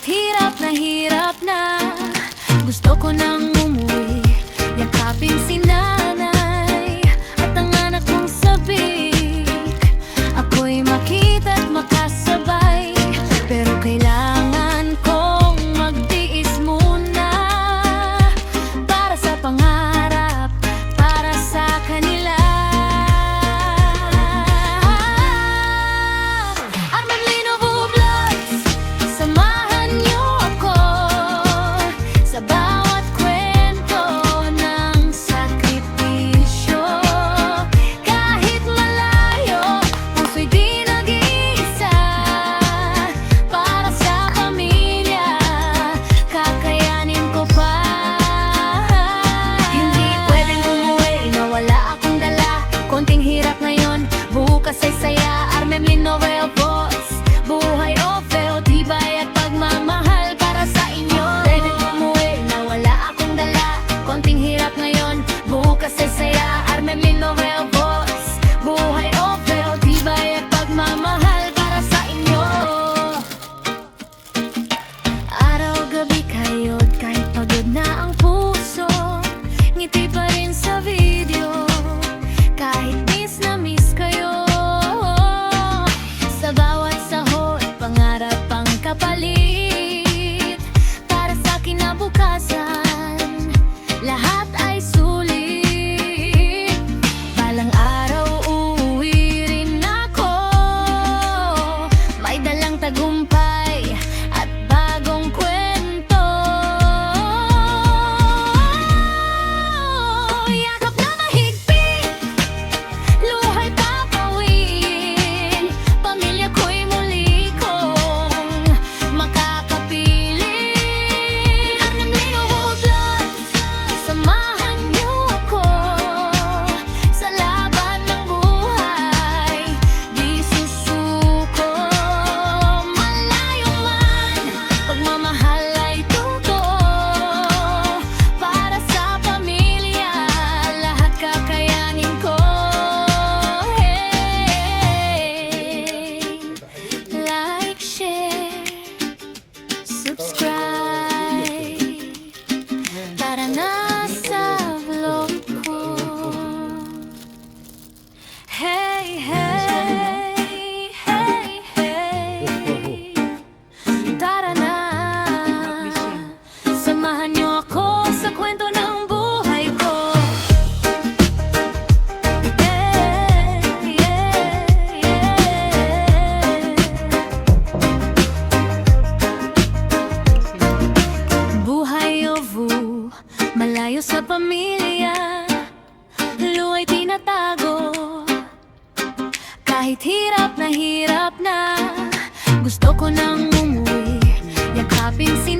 Kahit hirap na gusto ko nang umuwi. Yakapin si nanay at ang anak kong sabik. Ako'y makita't makasabay, pero kailangan kong magtiis muna para sa pangarap, para sa kanila. Armelino Vlogs, samahan niyo ako sa bawat kwento ng sakripisyo. Kahit malayo, puso'y di nag-iisa. Para sa pamilya, kakayanin ko pa. Hindi pwedeng umuwi na wala akong dala. Konting hirap ngayon, bukas ay saya. Armelino Vlogs, buhay o feo, tibay at pagmamahal para sa inyo. Pwedeng umuwi na wala akong dala. Konting hirap ngayon, bukas ay saya. Armelino Vlogs, buhay o feo, tibay at pagmamahal para sa inyo. Araw-gabi kayo't kahit pagod na ang puso, ngiti pa rin sa video. Kahit miss na miss kayo, sa bawat sahod, pangarap ang kapalit. Para sa kinabukasan, lahat ay sulit. Balang araw uuwi rin ako, may dalang tagumpay at bagong kwento. Yakap na mahigpit, luhay papawin. Pamilya ko'y muli kong makakapiling. Armelino Vlogs, samahan niyo ako sa laban ng buhay. Di susuko, malayo man, pagmamahal ay totoo. Para sa pamilya, lahat kakayanin ko. Hey, like, share, subscribe. Tara na sa vlog ko. Hey, hey, hey, hey. Tara na, samahan niyo ako sa kwento ng buhay ko. Yeah, yeah, yeah. Buhay ovu, malayo sa pamilya, luwa'y tinatago. Kahit hirap na gusto ko nang umuwi. Yakapin si